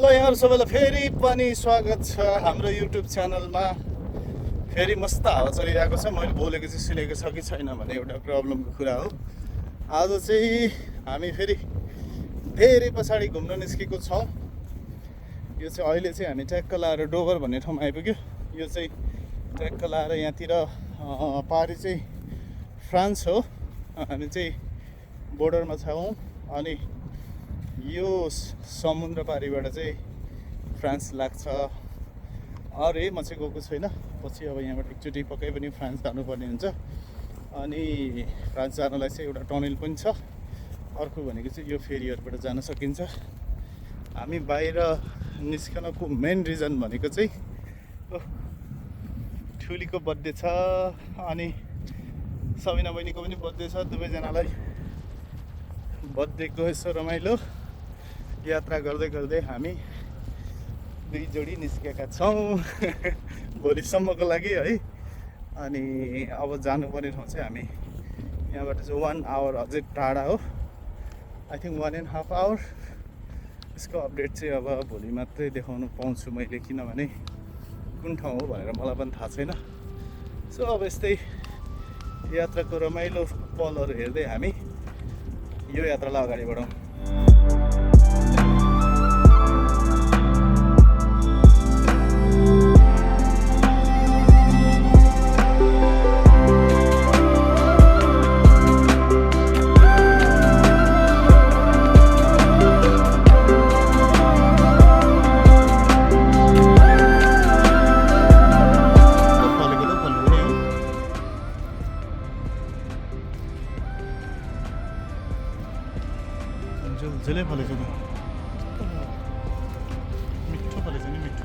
ल यहाँहरू सबैलाई फेरि पनि स्वागत छ हाम्रो युट्युब च्यानलमा। फेरि मस्त हावा चलिरहेको छ। मैले बोलेको चाहिँ सुनेको छ कि छैन भने एउटा प्रब्लमको कुरा हो। आज चाहिँ हामी फेरि धेरै पछाडि घुम्न निस्केको छौँ। यो चाहिँ अहिले चाहिँ हामी ट्याक्क लाएर डोबर भन्ने ठाउँमा आइपुग्यो। यो चाहिँ ट्याक्क लाएर यहाँतिर पारि चाहिँ फ्रान्स हो। हामी चाहिँ बोर्डरमा छौँ अनि यो समुद्र पारिबाट चाहिँ फ्रान्स लाग्छ। अरे म चाहिँ गएको छैन। पछि अब यहाँबाट एकचोटि पक्कै पनि फ्रान्स जानुपर्ने हुन्छ। अनि फ्रान्स जानलाई चाहिँ एउटा टनल पनि छ। अर्को भनेको चाहिँ यो फेरिहरूबाट जान सकिन्छ। हामी बाहिर निस्कनको मेन रिजन भनेको चाहिँ ठुलीको बर्थडे छ अनि सबिना बहिनीको पनि बर्थडे छ। दुवैजनालाई बर्थडेको यसो रमाइलो यात्रा गर्दै गर्दै हामी दुई जोडी निस्केका छौँ भोलिसम्मको लागि है। अनि अब जानुपर्ने ठाउँ चाहिँ हामी यहाँबाट चाहिँ 1 आवर अझै टाढा हो। I think 1.5 hour. यसको अपडेट चाहिँ अब भोलि मात्रै देखाउनु पाउँछु मैले, किनभने कुन ठाउँ हो भनेर मलाई पनि थाहा छैन। सो अब यस्तै यात्राको रमाइलो पलहरू हेर्दै हामी यो यात्रालाई अगाडि बढाउँ। झेलै फलेछ त, मिठो फलेछ नि, मिठो।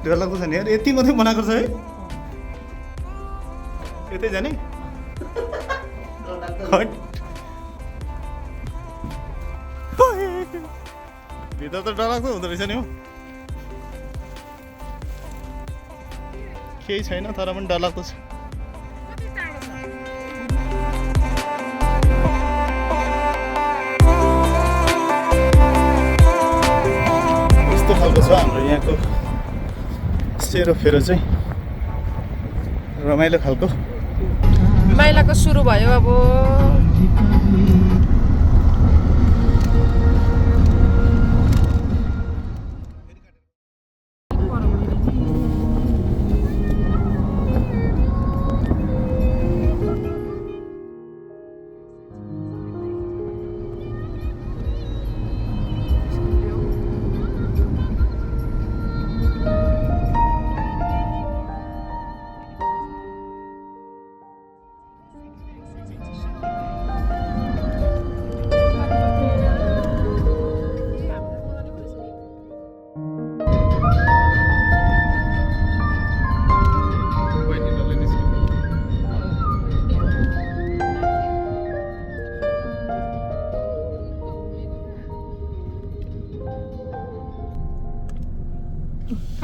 डर लाग्दो छ नि यार, यति मात्रै बनाएको छ है। यतै जाने भित्र त डरलाग्दो हुँदो रहेछ नि हो। केही छैन तर पनि डरलाग्दो छ। यस्तो खालको छ हाम्रो यहाँको सेरोफेरो चाहिँ, रमाइलो खालको। माइलाको सुरु भयो अब।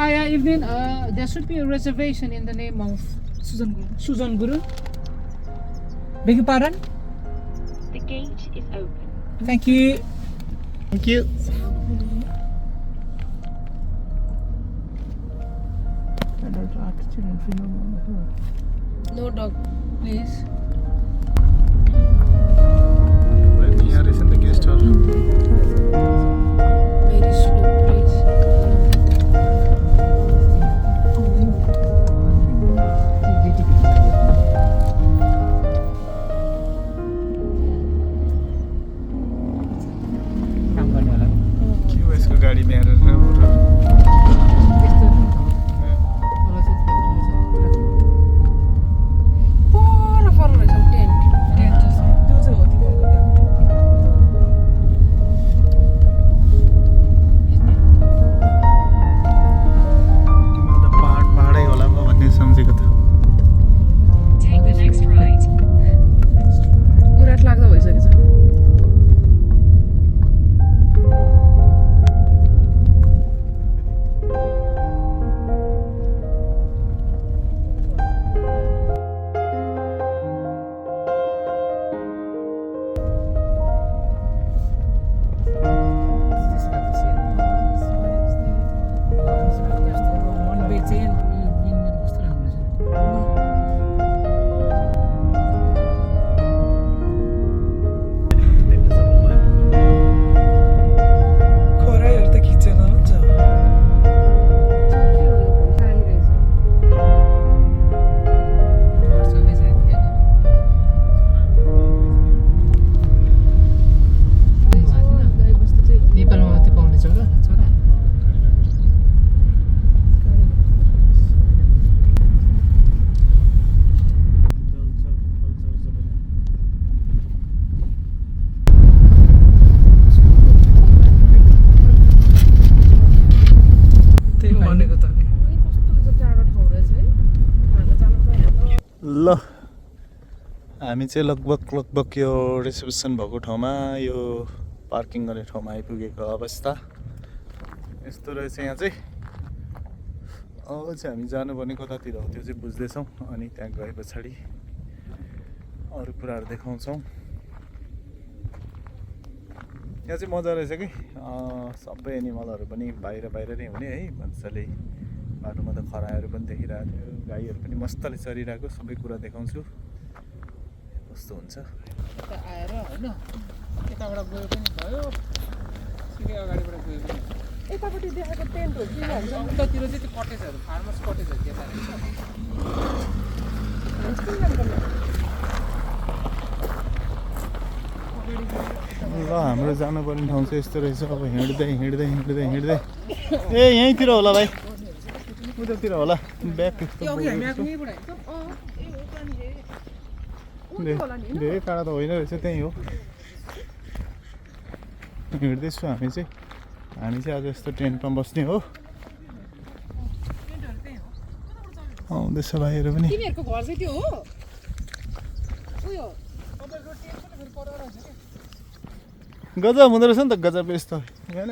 Hi, evening. There should be a reservation in the name of Susan Guru. Beg your pardon? The gate is open. Thank you. Thank you. Children free, no no dog please. यहाँ रहेछ नि त गेस्टहरू भेरी स्लो प्लिज काम गर्ने होला के हो यसको गाडी ल्याएर यस्तो होला चाहिँ पर पर रहेछ टेन्ट टेन्ट जस्तो त्यो चाहिँ हो तिमीहरूको काम तिमीले त पाहाडै होला पो भन्ने सम्झेको त Take the next right. उराट लाग्दो भइसकेछ खोराइहरू त खिचेर हुन्छ नेपालमा मात्रै पाउने चरा चरा त्यही भनेको त नि ल हामी चाहिँ लगभग यो रिसेप्सन भएको ठाउँमा यो पार्किङ गर्ने ठाउँमा आइपुगेको अवस्था यस्तो रहेछ यहाँ चाहिँ अब चाहिँ हामी जानुपर्ने कतातिर हो त्यो चाहिँ बुझ्दैछौँ अनि त्यहाँ गए पछाडि अरू कुराहरू देखाउँछौँ यहाँ चाहिँ मजा रहेछ कि सबै एनिमलहरू पनि बाहिर नै हुने है मजाले बाटोमा त खरायोहरू पनि देखिरहेको थियो गाईहरू पनि मस्तले चरिरहेको सबै कुरा देखाउँछु कस्तो हुन्छ यता आएर होइन यताबाट गयो पनि भयो सिधै अगाडिबाट गयो पनि यतापट्टि देखाएको टेन्ट हो कि भन्छ उतातिर चाहिँ त्यो कटेजहरू फार्मर्स कटेजहरू त्यता ल हाम्रो जानुपर्ने ठाउँ चाहिँ यस्तो रहेछ अब हिँड्दै ए यहीँतिर होला भाइ उतातिर होला ब्याग अघि हामी आएको यहीँबाट धेरै टाढा त होइन रहेछ त्यहीँ हो हिँड्दैछु हामी चाहिँ आज यस्तो टेन्टमा बस्ने हो आउँदैछ भाइहरू पनि तिमीहरूको घर चाहिँ त्यो हो उयो गजब हुँदो रहेछ नि त गजब यस्तो होइन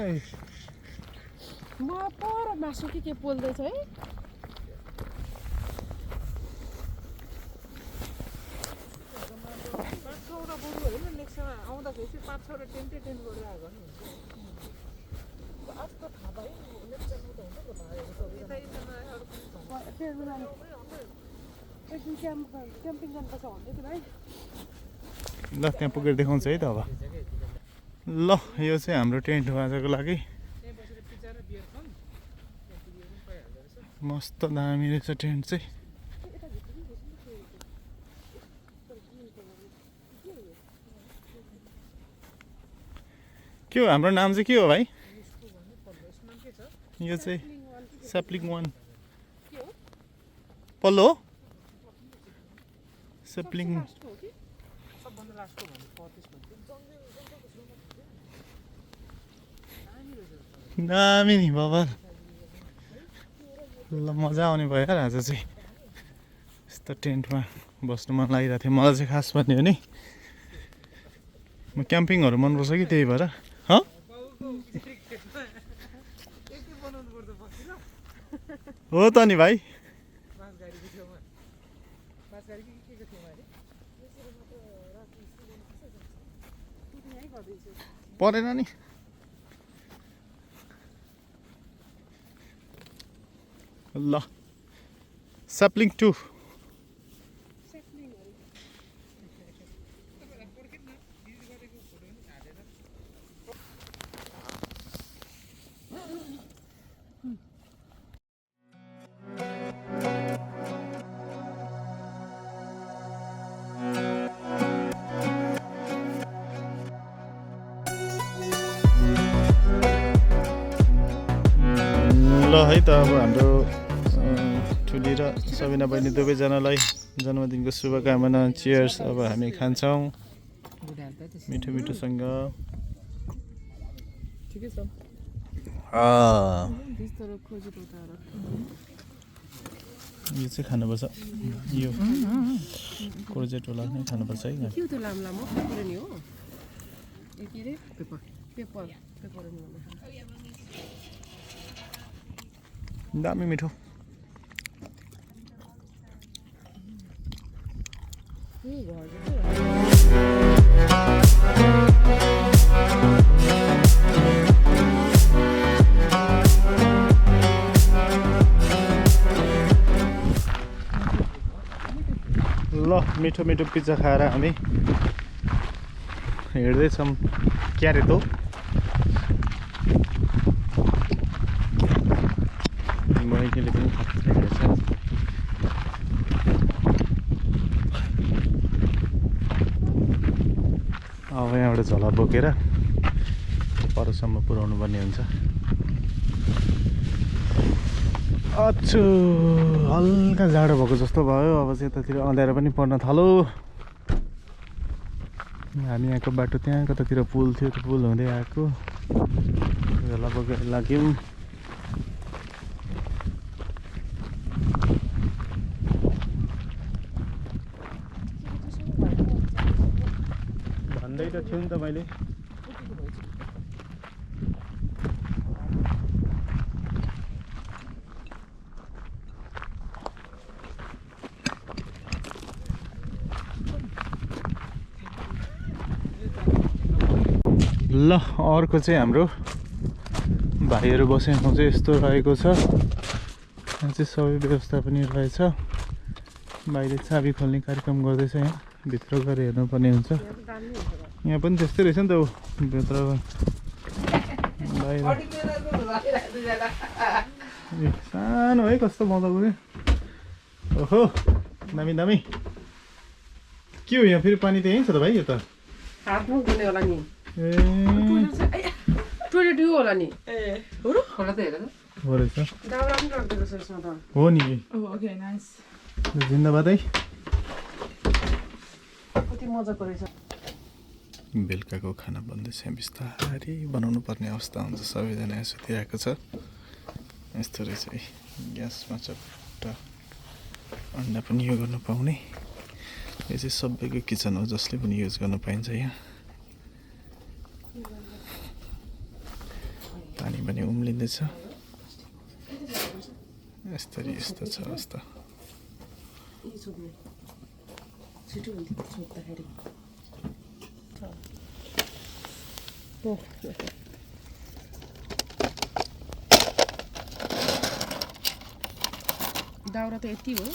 म पर मासु के पोल्दैछ है ल त्यहाँ पुगेर देखाउँछ है त अब ल यो चाहिँ हाम्रो टेन्ट हो आजको लागि मस्त दामी रहेछ टेन्ट चाहिँ के हो हाम्रो नाम चाहिँ के हो भाइ यो चाहिँ स्याप्लिङ वान पल्लो हो स्याप्लिङ दामी नि बाबा ल मजा आउने भयो यार आज चाहिँ यस्तो टेन्टमा बस्नु मन लागिरहेको थियो मलाई चाहिँ खास भन्ने हो नि म क्याम्पिङहरू मनपर्छ कि त्यही भएर हो त नि भाइ परेन नि ल Sapling 2. ल है त अब हाम्रो ठुली र सबिना बहिनी दुवैजनालाई जन्मदिनको शुभकामना चियर्स अब हामी खान्छौँ मिठो मिठोसँग ठिकै छ बिस्तारो खोजेको उतार यो चाहिँ खानुपर्छ यो कोर्जेटवाला नै खानुपर्छ है के हो त्यो लामो लामो पेपर नि हो ए के रे पेपर पेपर पेपर नि दामी मिठो ल मिठो मिठो पिज्जा खाएर हामी हिँड्दैछौँ क्यारेतो बहिनीले पनि खाइरहेको छ अब यहाँबाट झोला बोकेर परसम्म पुर्याउनु पर्ने हुन्छ अच्छो हल्का जाडो भएको जस्तो भयो अब चाहिँ यतातिर अँध्यारो पनि पर्न थाल्यो हामी यहाँको बाटो त्यहाँ कतातिर पुल थियो त्यो पुल हुँदै आएको झोला बोकेर लाग्यौँ भन्दै त थियो नि त मैले ल अर्को चाहिँ हाम्रो भाइहरू बस्ने ठाउँ चाहिँ यस्तो रहेको छ यहाँ चाहिँ सबै व्यवस्था पनि रहेछ बाहिर चाबी खोल्ने कार्यक्रम गर्दैछ यहाँ भित्र गएर हेर्नुपर्ने हुन्छ यहाँ पनि त्यस्तै रहेछ नि त भित्र बाहिर सानो है कस्तो मजाको क्या ओहो दामी दामी के हो यहाँ फेरि पानी त यहीँ छ त भाइ यो त हात मुख धुने होला नि ए टोइलेट यो होला नि ए हो र होला त हेर त हो रहेछ दाउरा पनि राख्दिएको छ यसमा त हो नि ओके नाइस जिन्दाबाद है कति मजाको रहेछ बेलुकाको खाना बन्दैछ बिस्तारै बनाउनु पर्ने अवस्था हुन्छ सबैजना यहाँ सुतिरहेको छ यस्तो रहेछ है ग्यासमा चट्टा अन्डा पनि यो गर्नु पाउने यो चाहिँ सबैको किचन हो जसले पनि युज गर्न पाइन्छ यहाँ पानी पनि उम्लिँदैछ यस्तरी यस्तो छ अवस्था छिटो हुन्छ सोध्दाखेरि दाउरा त यति हो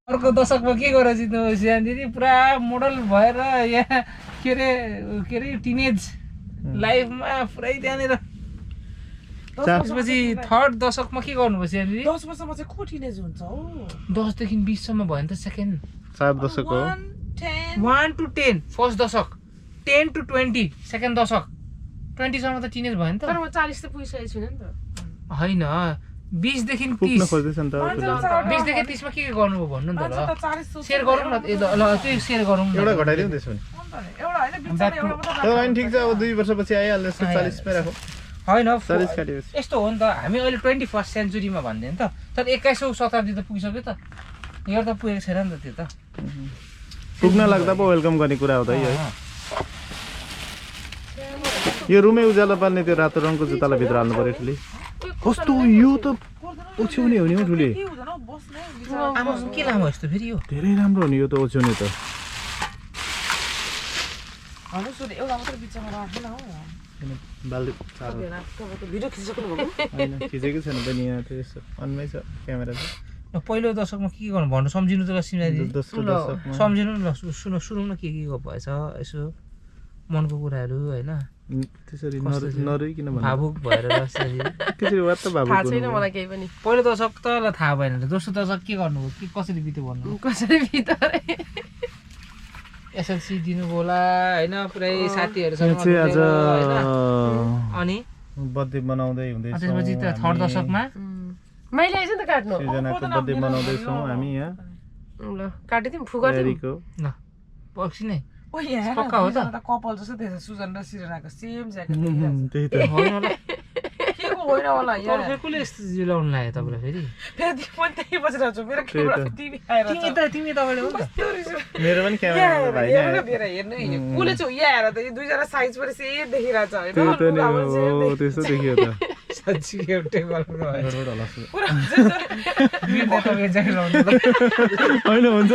अर्को दशकमा के गरेर जित्नु सियान दिदी पुरा मोडल भएर यहाँ के अरे टिनेज लाइफमा पुरै त्यहाँनिर त्यसपछि थर्ड दशकमा के गर्नुभयो सियान दिदी 10 वर्षमा चाहिँ को टिनेज हुन्छ हो 10 देखि 20 सम्म भयो नि त सेकेन्ड 7 दशक हो 1 to 10 फर्स्ट दशक 10 to 20 सेकेन्ड दशक 20 सम्म त टिनेज भयो नि त तर म 40 त पुगिसकेको छुइनँ नि त होइन 20 देखि 30 पुग्न खोज्दैछ नि त 20 देखि 30 मा के गर्नुभयो भन्नु नि त ल शेयर गरौँ न ल त्यो शेयर गरौँ न एउटा घटाइदिउँ त्यसो भने एउटा हैन बिचरा एउटा मात्र त्यो लाइन ठिक छ अब 2 वर्षपछि आइहाल्छ 40 मै राखौ होइन 40 काटिएपछि यस्तो हो नि त हामी अहिले 21st सेन्चुरीमा भन्दै नि त तर 21औं शताब्दी त पुगिसक्यो त यो त पुगेको छैन नि त त्यो त पुग्न लाग्दा पो वेलकम गर्ने कुरा हो त है यो रुमै उज्यालो पार्ने त्यो रातो रङको जुत्तालाई भित्र हाल्नु पर्यो ठुली कस्तो यो त ओछ्याउने हो नि हो ठुली के हुँदैन बस्ने आमा के लामो यस्तो फेरि यो धेरै राम्रो हो नि यो त ओछ्याउने त हजुर एउटा मात्र बिचमा राखेन हो किन बाल्दै चारो बेला तपाईको भिडियो खिचिसक्नु भएको होइन खिचेकै छैन पनि यहाँ त यसो अनमै छ क्यामेरा चाहिँ पहिलो दशकमा के गर्नु भन्नु सम्झिनु त ल सिमराजी दोस्रो दशकमा सम्झिनु न ल सुनौ न के भएछ यसो मनको कुराहरू होइन त्यसरी नरोइकन भन्नु भावुक भएर यसरी त्यसरी वात्त भावुक थाहा छैन मलाई केही पनि पहिलो दशक त ल थाहा भएन दोस्रो दशक के गर्नुभयो के कसरी बित्यो भन्नु कसरी भित्र एसएलसी दिनुभयो होला होइन पुरै साथीहरूसँग चाहिँ आज अनि बर्थडे मनाउँदै हुँदैछ त्यसपछि त थर्ड दशकमा मैले आइज नि त काट्नु एकजनाको बर्थडे मनाउँदैछौँ हामी यहाँ ल काटिदिउँ फुगा ड्याडीको ल पक्सी नै ओ यहाँ पक्का हो त कपाल जस्तो देख्छ सुजन र सिरनाको सेम ज्याकेट त्यही त होइन होला के को होइन होला यहाँ कसले यस्तो जिलाउनु लाग्यो तपाईँलाई फेरि फेरि पनि त्यही बसिरहेको छु मेरो क्यामेरा टिभी आएर तिमी तपाईँले हो नि त मेरो पनि क्यामेरा भाइ हेर्नु कसले छु यहाँ हेर त यो दुईजना साइज पनि सेम देखिरहेछ त्यही त नि हो त्यस्तो देखियो त साँच्ची एउटै गर्नु भयो गडबड होला सुरु। मेरो त तपाईँ ज्याकेट लाउनु त होइन हुन्छ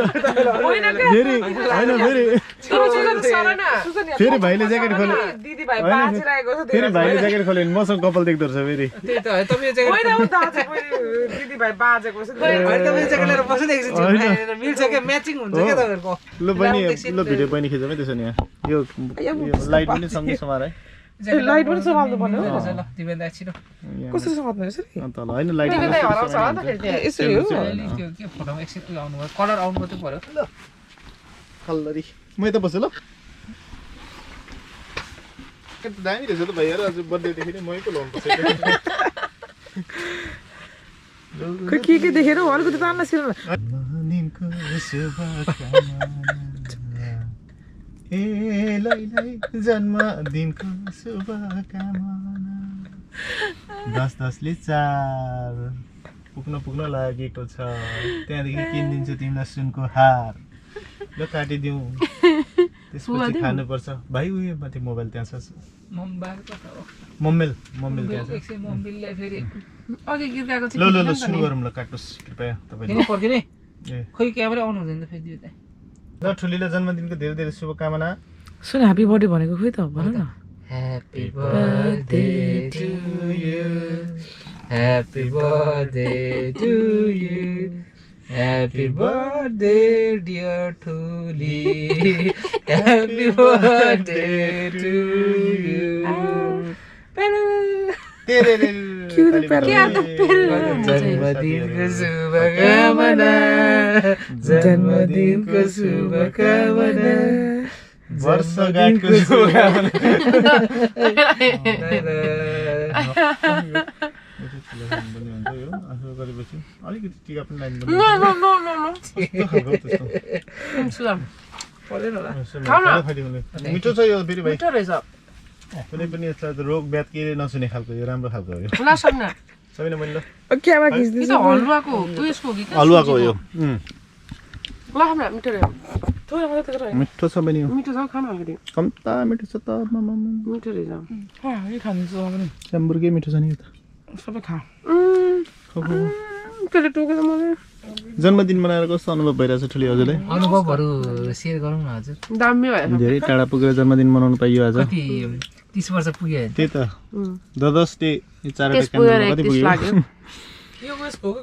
फेरि होइन फेरि भाइले ज्याकेट खोल्यो दिदी भाइ बाँचिरहेको छ फेरि भाइले ज्याकेट खोल्यो भने मसँग कपाल देख्दो रहेछ फेरि त्यही त है तपाईँ ज्याकेट होइन दाजु दिदी भाइ बाँचेको छ होइन तपाईँ ज्याकेट लिएर बस्नु नि एकछिन मिल्छ क्या म्याचिङ हुन्छ क्या तपाईँहरूको ल बहिनी ल भिडियो बहिनी खिचौँ है त्यसो नि यहाँ यो लाइट पनि सँगै समार है लाइट पनि समाल्नु पर्ने हो ल तिमी एकछिन कसरी समात्नु रहेछ नि अन्त ल होइन लाइट हराउँछ होला नि त फेरि त्यहाँ यसरी हो त्यो के फोटोमा एकछिन उयो आउनु भयो कलर आउनु मात्रै पर्यो ल कल्लरी म यता बस्छु ल दामी रहेछ त भाइहरू आज बर्थडेदेखि नै मै पो लाउनु पर्छ के देखेर अलिकति तान्न सिर जन्मदिनको शुभकामना 10-10ले 4 पुग्न लागेको छ त्यहाँदेखि किनिदिन्छु तिमीलाई सुनको हार ल काटिदिउँ त्यसपछि खानुपर्छ भाइ उयो माथि मोबाइल त्यहाँ छ मम्मेल त्यहाँ छ एकछिन मम्मीले फेरि अघि गीत गाएको ल ल ल सुरु गरौँ ल काट्नुहोस् कृपया तपाईँले फर्किने ए खोइ क्यामेरा आउनु हुँदैन फेरि त्यो त ल ठुलीलाई जन्मदिनको धेरै धेरै शुभकामना सुन ह्यापी बर्थडे भनेको खोइ त भन न Happy birthday to you. Happy birthday to you. Happy birthday dear Thuli. Happy birthday to you. जन्मदिनको शुभकामना जन्मदिनको शुभकामना वर्षगाँठको शुभकामना गरेपछि अलिकति टिका पनि लाइन मिठो छ यो फेरि भाइ कुनै पनि यस्तो रोग व्याध के नसुने खालको यो राम्रो खालको हो यो सबैले मैले हलुवाको हो यो मिठो छ बहिनी कम्ता मिठो छ त च्याम्बुरकै मिठो छ नि यो त जन्मदिन मनाएर कस्तो अनुभव भइरहेछ ठुली हजुरलाई अनुभवहरू सेयर गरौँ न हजुर दामी भयो धेरै टाढा पुगेर जन्मदिन मनाउनु पाइयो आज कति 30 वर्ष पुग्यो त्यही त ददसले चारवटा क्यान्डल कति पुग्यो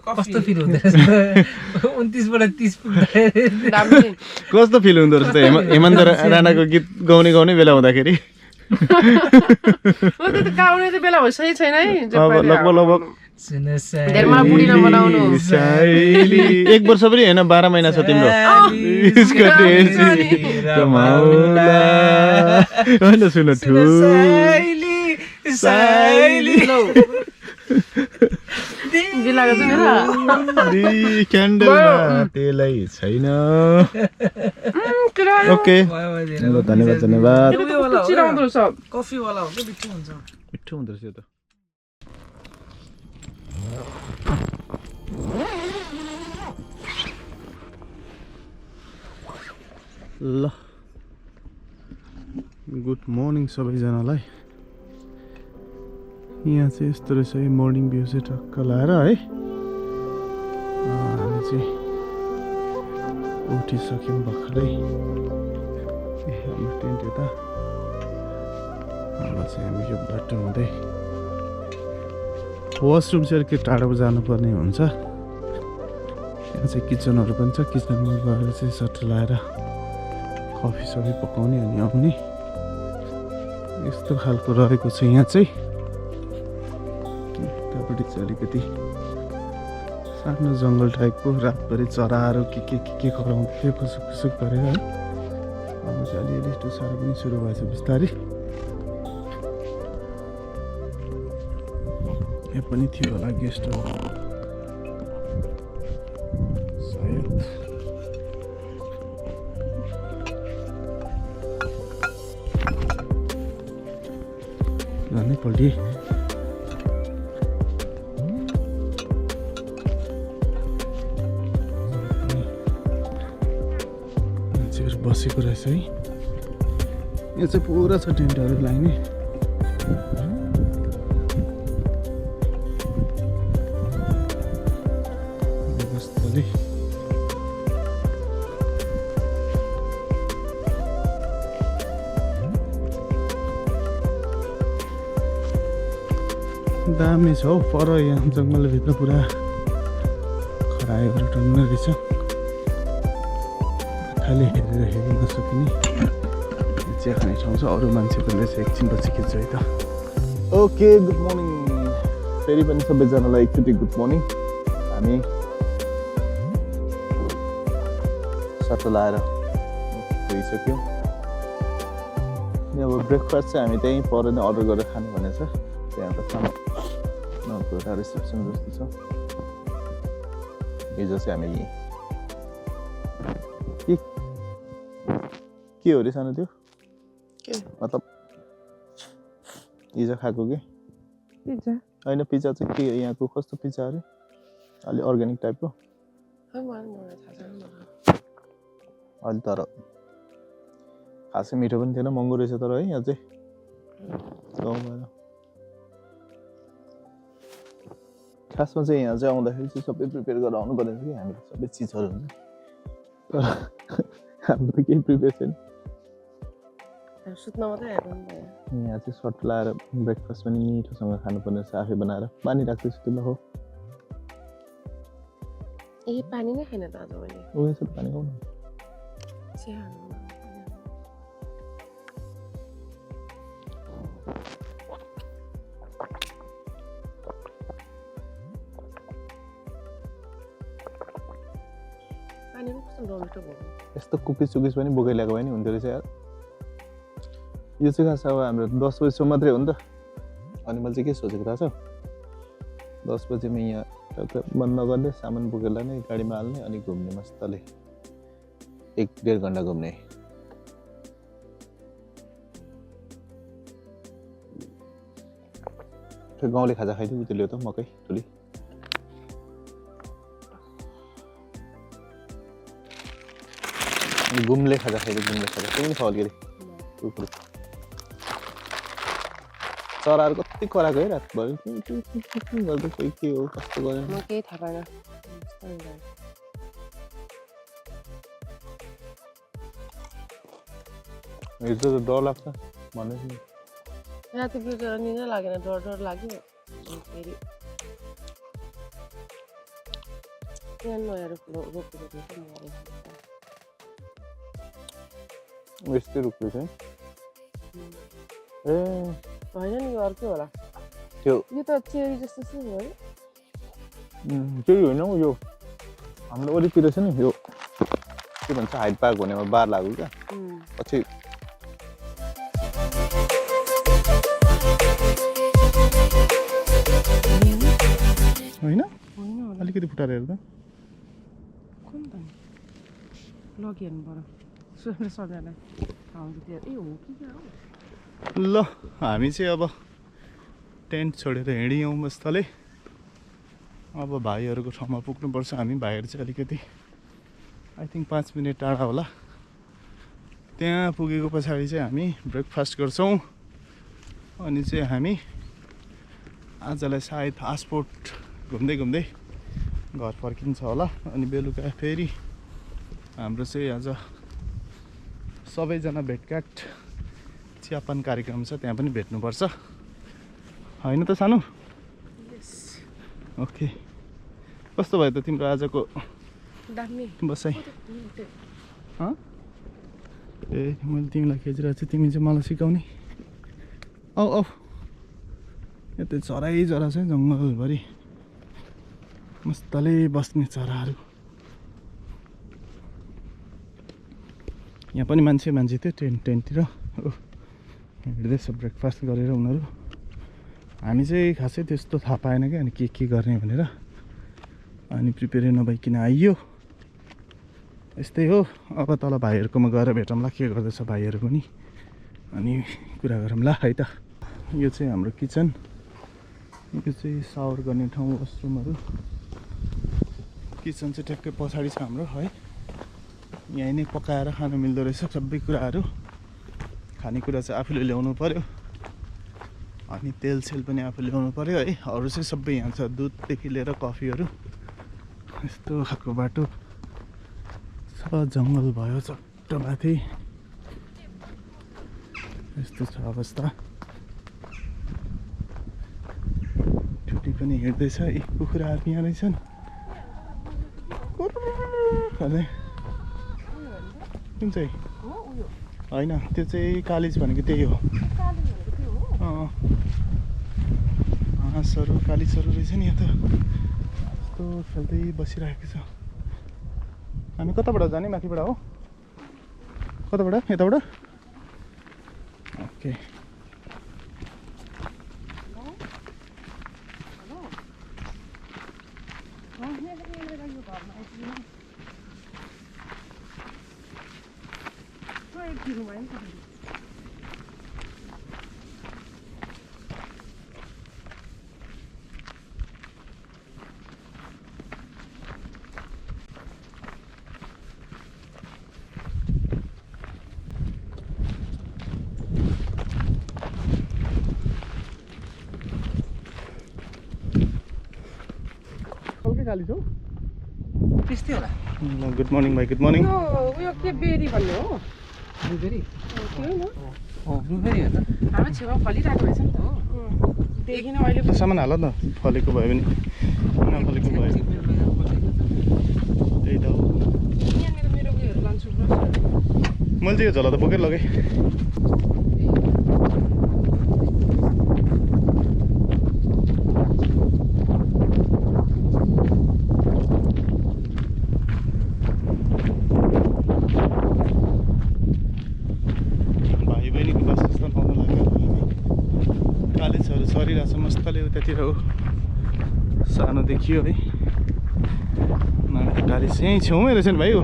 कस्तो फिल हुँदो रहेछ 29 बाट 30 पुग्दा कस्तो फिल हुँदो रहेछ त हेमन्त राणाको गीत गाउने बेला हुँदाखेरि गाउने त बेला भइसकेको छैन है लगभग एक वर्ष पनि होइन 12 महिना छ तिम्रो होइन सुन त्यसलाई छैन ओके धन्यवाद कफीवाला हुन्छ मिठो हुन्छ मिठो हुँदो रहेछ यो त ल गुड मर्निङ सबैजनालाई यहाँ चाहिँ यस्तो रहेछ है मर्निङ भ्यू चाहिँ टक्क लाएर है हामी चाहिँ उठिसक्यौँ भर्खरै हाम्रो टेन्ट यता अब चाहिँ हामी यो बाटो हुँदै वासरुम चाहिँ अलिकति टाढो जानुपर्ने हुन्छ। यहाँ चाहिँ किचनहरू पनि छ। किचनमा गएर चाहिँ सट्ट लाएर कफी सफी पकाउने अनि आउने यस्तो खालको रहेको छ। यहाँ चाहिँ यतापट्टि चाहिँ अलिकति सानो जङ्गल टाइपको रातभरि चराहरू के कराउँदै थियो खुसुक खुसुक गरेर है। अब चाहिँ अलिअलि टुसारो पनि सुरु भएछ बिस्तारै। यहाँ पनि थियो होला गेस्टहरू सायद। जानै पल्टिए मान्छेहरू बसेको रहेछ है। यहाँ चाहिँ पुरा छ टेन्टहरू लाइने। व्यवस्थाले दामी छ हौ। पर यहाँ जङ्गलभित्र पुरा खरायोहरू टन्ने रहेछ। खालि हेरेर हेर्न नसकिने चिया खाने ठाउँ छ। अरू मान्छेको रहेछ। एकछिनपछि खिच्छ है त। ओके गुड मर्निङ फेरि पनि सबैजनालाई एकचोटि गुड मर्निङ। हामी सट्ट लाएर गइसक्यौँ। अब ब्रेकफास्ट चाहिँ हामी त्यहीँ पर नै अर्डर गरेर खानु भनेको छ। त्यहाँ त सानो एउटा रिसेप्सन जस्तो छ। हिजो चाहिँ हामी के हो रे सानो त्यो मतलब हिजो खाएको कि पिज्जा होइन पिज्जा चाहिँ के यहाँको कस्तो पिज्जा अरे अलि अर्ग्यानिक टाइपको अहिले तर खासै मिठो पनि थिएन महँगो रहेछ तर है यहाँ चाहिँ गाउँमा खासमा चाहिँ यहाँ चाहिँ आउँदाखेरि चाहिँ सबै प्रिपेयर गरेर आउनु पर्ने कि हामीले सबै चिजहरू हुन्छ तर हाम्रो त केही प्रिपेयर छैन सुत्न मात्रै आएको नि यहाँ चाहिँ सर्ट लाएर ब्रेकफास्ट पनि मिठोसँग खानुपर्ने रहेछ आफै बनाएर पानी राख्दैछु त्यो हो ए पानी नै खाइन त आज मैले उयो पानी खाउँ न पानी कस्तो डमिटो भयो यस्तो कुकिज सुकिज पनि बोकेर ल्याएको भए नि हुन्थ्यो रहेछ यार यो चाहिँ खास अब हाम्रो 10 बजीसम्म मात्रै हो नि त अनि मैले चाहिँ के सोचेको थाहा छ 10 बजीमा यहाँ बन्द नगर्ने सामान बोकेर लाने गाडीमा हाल्ने अनि घुम्ने मस्तले 1-1.5 घन्टा घुम्ने त्यो गाउँले खाजा खाइदिउँ त्यो ल्याउ त मकै ठुली घुम्ले खाजा खाइदिउँ घुम्ले खाजा त्यो पनि खाओ अलिकति कुकुर चराहरू कति कराएको है रातभरि गर्दै खोइ के हो कस्तो गर्यो म केही थाहा पाएन हिजो त डर लाग्छ भन्दै राति बिउजेर निकै लागेन डर लाग्यो फेरि यहाँ नयाँ रोपेको थिएँ यस्तै रुख रहेछ है ए होइन नि यो अर्कै होला त्यो यो त चेरी जस्तो छ नि है त्यही होइन हौ यो हाम्रो वरिपरि छ नि यो के भन्छ हाइड पार्क भनेमा बार लाग्यो क्या पछि होइन अलिकति फुटाएर हेर्दा कुन त लगिहाल्नु पर्यो सोध्नु सजालाई आउँछ त्यो ए हो कि क्या हो ल हामी चाहिँ अब टेन्ट छोडेर हिँड्यौँ मस्तले अब भाइहरूको ठाउँमा पुग्नुपर्छ हामी भाइहरू चाहिँ अलिकति आई थिङ्क 5 मिनट टाढा होला त्यहाँ पुगेको पछाडि चाहिँ हामी ब्रेकफास्ट गर्छौँ अनि चाहिँ हामी आजलाई सायद आसपोर्ट घुम्दै घुम्दै घर फर्किन्छ होला अनि बेलुका फेरि हाम्रो चाहिँ आज सबैजना भेटघाट चियापान कार्यक्रम छ त्यहाँ पनि भेट्नुपर्छ होइन त सानो ओके कस्तो भयो त तिम्रो आजको दामी बसाइ ए मैले तिमीलाई खेचिरहेको छु तिमी चाहिँ मलाई सिकाउने औ औ यता चराइ चरा छ जङ्गलभरि मस्तले बस्ने चराहरू यहाँ पनि मान्छे थियो टेन्टतिर हिँड्दैछ ब्रेकफास्ट गरेर उनीहरू हामी चाहिँ खासै त्यस्तो थाहा पाएन क्या अनि के गर्ने भनेर अनि प्रिपेयर नभइकन आइयो यस्तै हो अब तल भाइहरूकोमा गएर भेटौँला के गर्दैछ भाइहरू पनि अनि कुरा गरौँला है त यो चाहिँ हाम्रो किचन यो चाहिँ सावर गर्ने ठाउँ वासरुमहरू किचन चाहिँ ट्याक्कै पछाडि छ हाम्रो है यहीँ नै पकाएर खानु मिल्दो रहेछ सबै कुराहरू खानेकुरा चाहिँ आफूले ल्याउनु पर्यो अनि तेल पनि आफूले ल्याउनु पर्यो है अरू चाहिँ सबै यहाँ छ दुधदेखि लिएर कफीहरू यस्तो खालको बाटो छ जङ्गल भयो चट्ट माथि यस्तो छ अवस्था ठुटी पनि हिँड्दैछ यी कुखुराहरू यहाँ रहेछन् कुन चाहिँ होइन त्यो चाहिँ कालिज भनेको त्यही हो हाँसहरू कालिजहरू रहेछ नि यहाँ त यस्तो खेल्दै बसिरहेको छ हामी कताबाट जाने माथिबाट हो कताबाट यताबाट ओके कालिज हो त्यस्तै होला गुड मर्निङ भाइ गुड मर्निङ उयो के बेरी भन्ने हो ब्लुबेरी त्यही न ब्लुबेरी हो त हाम्रो छेउमा फलिरहेको रहेछ नि त देखिन अहिले सामान हाल न फलेको भयो भने नफलेको भयो त्यही त हो यहाँनिर मेरो उयोहरू लान्छु मैले चाहिँ यो झोला त बोकेर लगेँ मस्तले उतातिर हो सानो देखियो है गाडी चाहिँ छेउमै रहेछ नि भाइ हो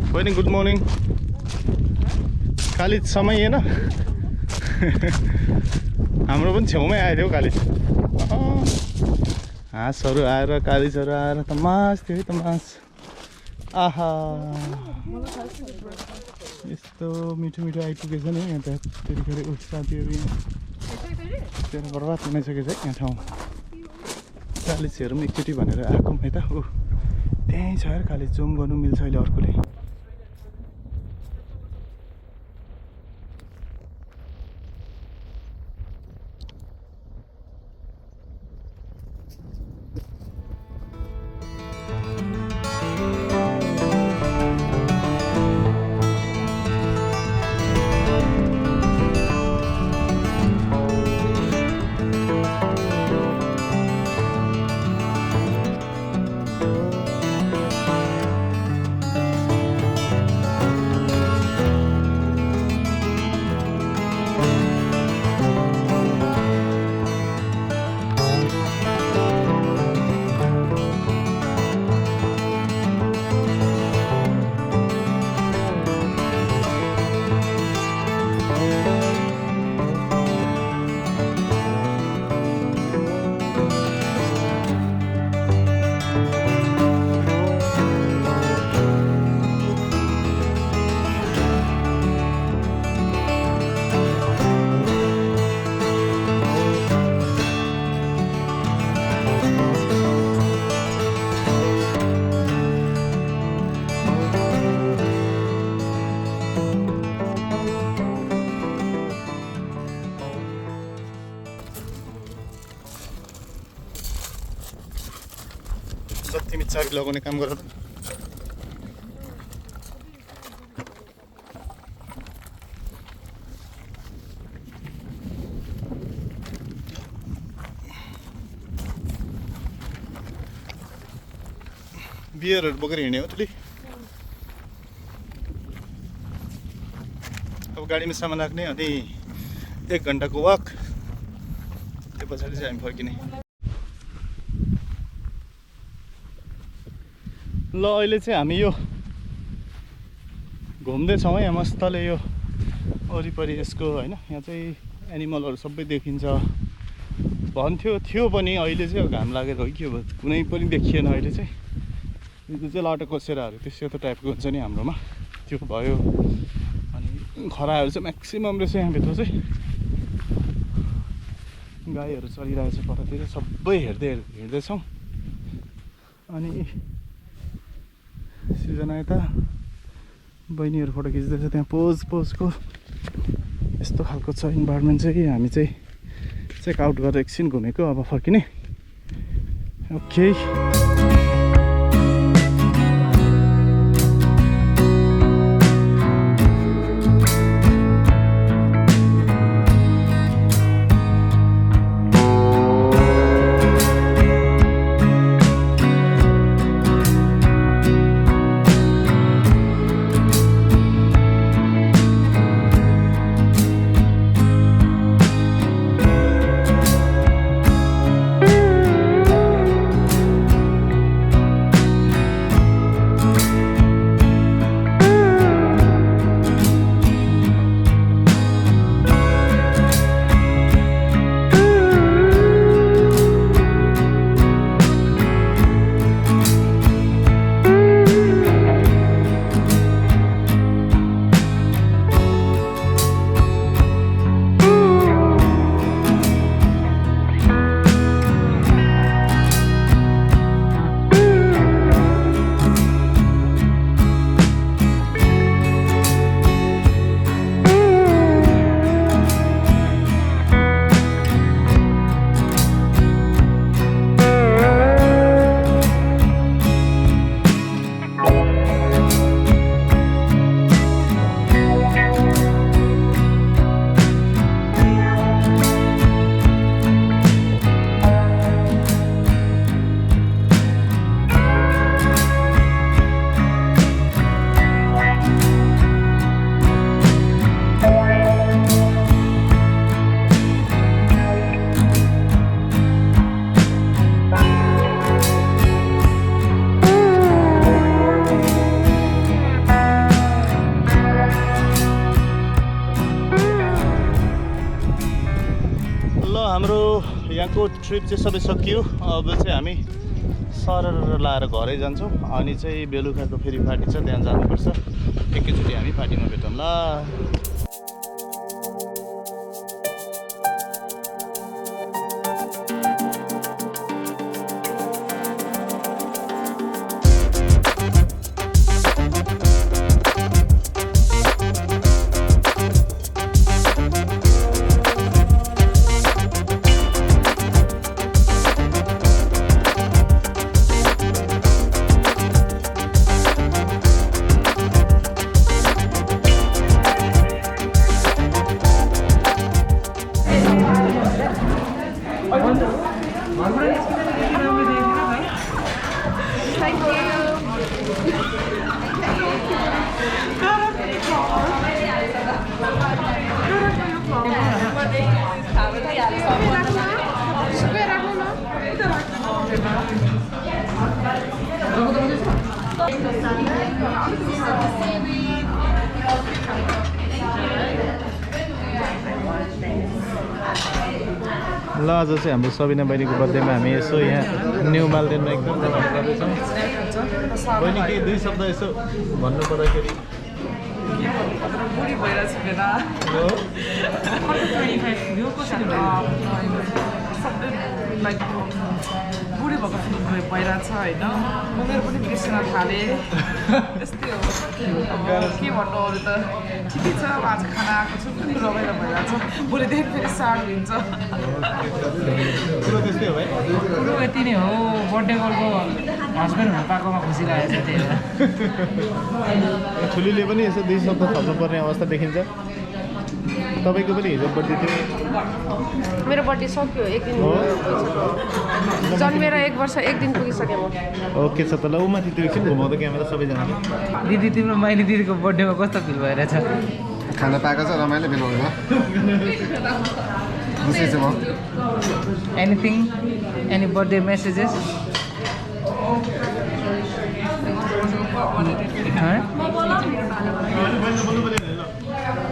बहिनी गुड मर्निङ कालिज समय होइन हाम्रो पनि छेउमै आएको थियो कालिज हाँसहरू आएर कालिजहरू आएर तमास थियो है तमास आहा यस्तो मिठो मिठो आइपुगेछ नि यहाँ त त्यतिखेर साथीहरू यहाँ त्यहाँ बर्बाद हुनसकेछ है यहाँ ठाउँ कालिजहरू पनि एकचोटि भनेर आएको है त हो त्यहीँ छ यार कालिज जुम गर्नु मिल्छ अहिले अर्कोले माथि लगाउने काम गर। बियरहरू बोकेर हिँड्ने हो तैँले? अब गाडीमा सामान राख्ने अनि 1 घन्टाको वाक, त्यो पछाडि चाहिँ हामी फर्किने। ल अहिले चाहिँ हामी यो घुम्दैछौँ है, मस्तले यो वरिपरि यसको होइन। यहाँ चाहिँ एनिमलहरू सबै देखिन्छ थियो पनि अहिले चाहिँ घाम लागेर हो के भयो कुनै पनि देखिएन। अहिले चाहिँ यो चाहिँ लाटोकोसेराहरू त्यो सेतो टाइपको हुन्छ नि हाम्रोमा, त्यो भयो। अनि खरायोहरू चाहिँ म्याक्सिमम् रहेछ यहाँभित्र चाहिँ। गाईहरू चलिरहेको छ परतिर, सबै हिँड्दैछौँ। अनि सिर्जना यता बहिनीहरू फोटो खिच्दैछ, त्यहाँ पोजको यस्तो खालको छ इन्भाइरोमेन्ट चाहिँ। हामी चाहिँ चेकआउट गरेर एकछिन घुमेको, अब फर्किने। ओके यहाँको ट्रिप चाहिँ सबै सकियो। अब चाहिँ हामी सरर लाएर घरै जान्छौँ। अनि चाहिँ बेलुकाको फेरि पार्टी छ, त्यहाँ जानुपर्छ। एकैचोटि हामी पार्टीमा भेटौँला। ल आज चाहिँ हाम्रो सबिना बहिनीको बर्थडेमा हामी यसो यहाँ न्यू मालदेनमा एकदम रमाइलो गर्दैछौँ। बहिनी केही 2 शब्द यसो भन्नु पर्दाखेरि बुढी भइरहेको छु बेला लाइक बुढी भएको फिल भइरहेछ होइन उमेर पनि बिर्सिन थालेँ यस्तै हो अब के भन्नु अरू त ठिकै छ आज खाना आएको छु पनि रमाइलो भइरहेछ भोलिदेखि फेरि साह्रो हुन्छ कुरो यति नै हो बर्थडे गर्लको हस्बेन्ड हुन पाएकोमा खुसी लागेको छ त्यही भएर ठुलीले पनि यसो 2 सप्ताह थप्नुपर्ने अवस्था देखिन्छ तपाईँको पनि हिजो बर्थडे थियो मेरो बर्थडे सक्यो 1 दिन जन्मेर 1 वर्ष 1 दिन पुगिसकेँ म ओके छ त ल माथि त्यो एकछिन घुमाउँदा क्यामेरा सबैजना दिदी तिम्रो माइली दिदीको बर्थडेमा कस्तो फिल भइरहेछ खाना पाएको छ रमाइलो फिल हुन्छ खुसी छु म एनिथिङ एनी बर्थडे मेसेजेस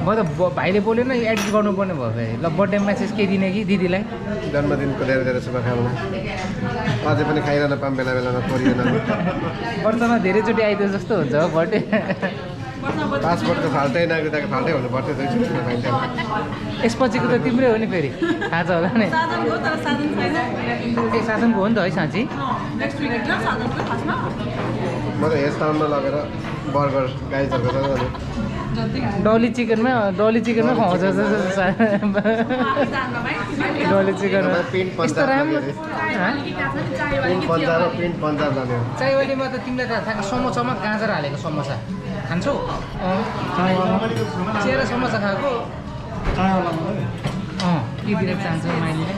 म त भाइले बोल्यो न एडिट गर्नुपर्ने भयो फेरि ल बर्थडे मेसेज के दिने कि दिदीलाई जन्मदिनको धेरै धेरै शुभकामना अझै पनि खाइरहन पाऊँ बेला बेलामा परिएन वर्षमा धेरैचोटि आइदियो जस्तो हुन्छ हो बर्थडे पासपोर्टको फाल्टै नागरिकताको फाल्टै हुनु पर्थ्यो दुईचोटि खाइन्छ यसपछिको त तिम्रै हो नि फेरि थाहा छ होला नि ए साधनको हो नि त है साँच्ची म त हेज टाउनमा लगेर बर्गर गाइजहरूको छ डली चिकनमा खुवाउँछ डली चिकनमा प्रिन्ट यस्तो राम्रो प्रिन्ट पन्जाब जाने हो चाइवालीमा त तिमीलाई थाहा छ समोसामा गाजर हालेको समोसा खान्छौ चिया समोसा खाएको के दिन चाहन्छौ माइलीले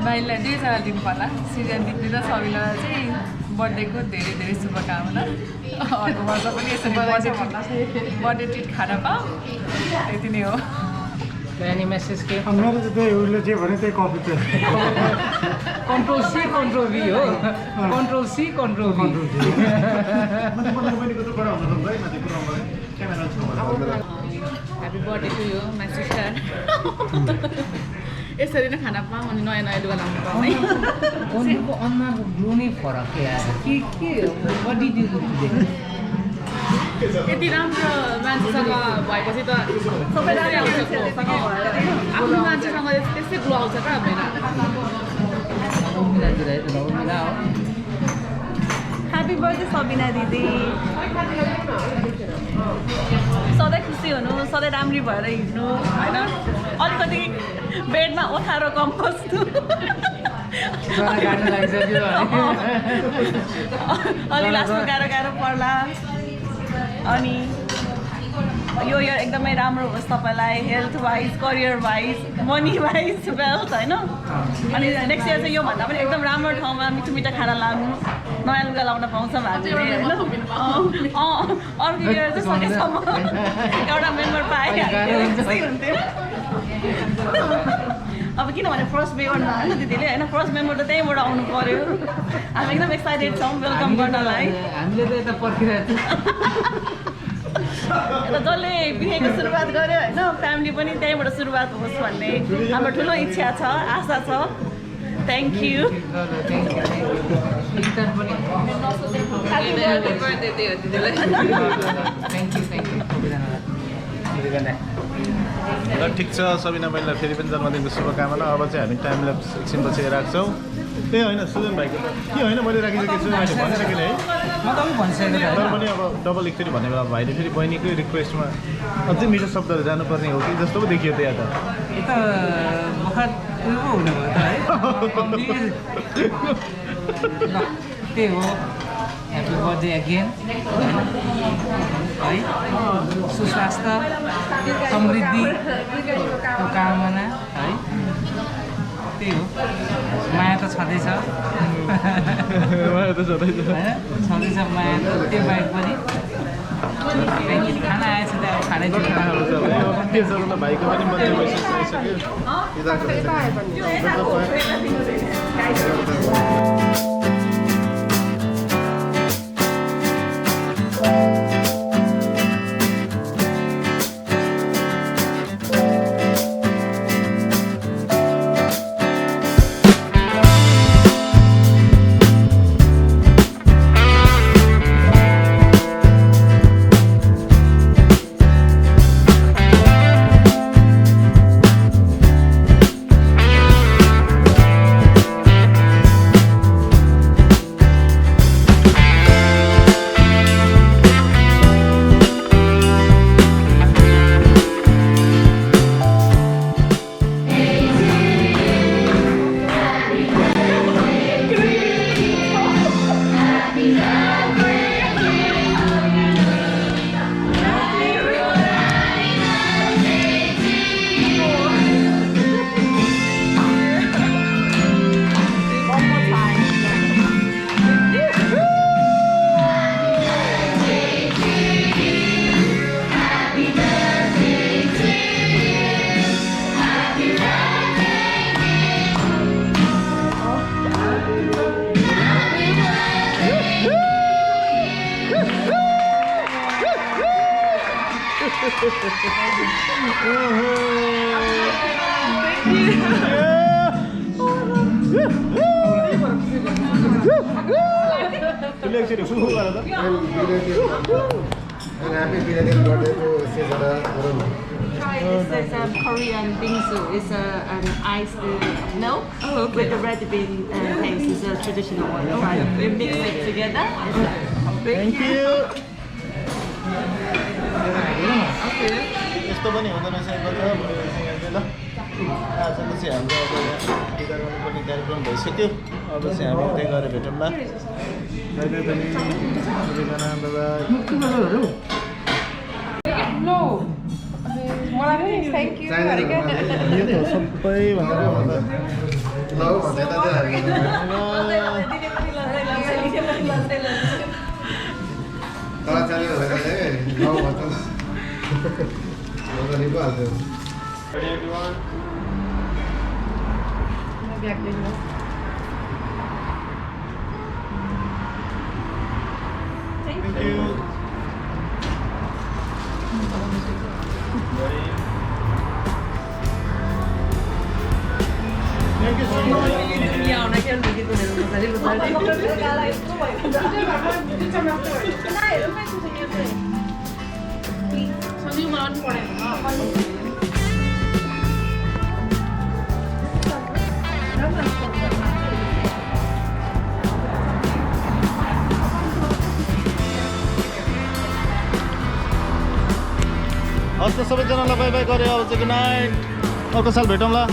भाइलाई 2 जना दिनु पर्ला सिजन दिदी र सबिनालाई चाहिँ बर्थडेको धेरै धेरै शुभकामना अर्को वर्ष पनि यसरी बर्थडे ट्रिट खान पाऊँ यति नै हो एनी मेसेज के मेरो चाहिँ त्यही उसले जे भने त्यही कपी थियो कन्ट्रोल सी कन्ट्रोल भी हो control C control V happy birthday to you my sister यसरी नै खाना पाऊँ अनि नयाँ नयाँ लुगा लाउनु पाऊँ है उनको अनुहारको ग्लो नै फरक के बडी यति राम्रो मान्छेसँग भएपछि त सबै राम्रै आउँछ आफ्नो मान्छेसँग त्यस्तै ग्लो आउँछ क्या मिला हो ह्याप्पी बर्थडे सबिना दिदी सधैँ खुसी हुनु सधैँ राम्री भएर हिँड्नु होइन अलिकति बेडमा ओथारो कम बस्नु अलि लास्टमा गाह्रो पर्ला अनि यो इयर एकदमै राम्रो होस् तपाईँलाई health wise career wise money wise wealth होइन अनि नेक्स्ट इयर चाहिँ योभन्दा पनि एकदम राम्रो ठाउँमा मिठो मिठो खाना लाग्नु नयाँ लुगा लाउन पाउँछौँ हामीले होइन अर्को इयर चाहिँ सकेसम्म एउटा मेम्बर पाएँ हुन्थ्यो अब किनभने फर्स्ट मे गर्नु होइन दिदीले होइन फर्स्ट मेम्बर त त्यहीँबाट आउनु पऱ्यो हामी एकदम एक्साइटेड छौँ वेलकम गर्नलाई हामीले त यता पर्खिरहेको यता जसले बिहेको सुरुवात गर्यो होइन फ्यामिली पनि त्यहीँबाट सुरुवात होस् भन्ने हाम्रो ठुलो इच्छा छ आशा छ थ्याङ्क यू ल ठिक छ सबिना बहिनीलाई फेरि पनि जन्मदिनको शुभकामना अब चाहिँ हामी टाइम ल्याप्स एकछिन पछि राख्छौँ त्यही होइन सुजन भाइको के होइन मैले राखिसकेको छु मैले भनिसकेँ है म त भनिसकेको तर पनि अब डबल एकचोटि भने बेला भाइले फेरि बहिनीकै रिक्वेस्टमा अझै मिठो शब्दहरू जानुपर्ने हो कि जस्तो पो देखियो त्यहाँ त यो त बखत उयो पो हुनुभयो त है ल त्यही हो ह्याप्पी बर्थडे अगेन है सुस्वास्थ्य समृद्धिको कामना है त्यही हो माया त छँदैछ माया त छँदैछ छँदैछ माया त त्यो बाहेक पनि खाना आएछ त्यहाँ खानै के छ ल भाइको पनि मध्य भइसक्यो एकचोटि फुफु गर त Happy belated birthday to Cesara. This is Korean bingsu. It's an iced milk with the red bean paste. It's a traditional one. We mix it together. Thank you यस्तो पनि हुँदो रहेछ ल आज चाहिँ हाम्रो अब टिका गर्नुपर्ने कार्यक्रम भइसक्यो अब चाहिँ हामी उतै गएर भेटौँ ल जहिले पनि सबैजना बाबा नो मलाई पनि थ्याङ्क यू भनेको यो त सबै भनेर ल भन्दै त तल चल्यो भने चाहिँ ल भन्छ मजाले पो हाल्थ्यो Thank you. Thank you so much. हस् त सबैजनालाई बाई बाई गऱ्यो अब चाहिँ गुड नाइट अर्को साल भेटौँला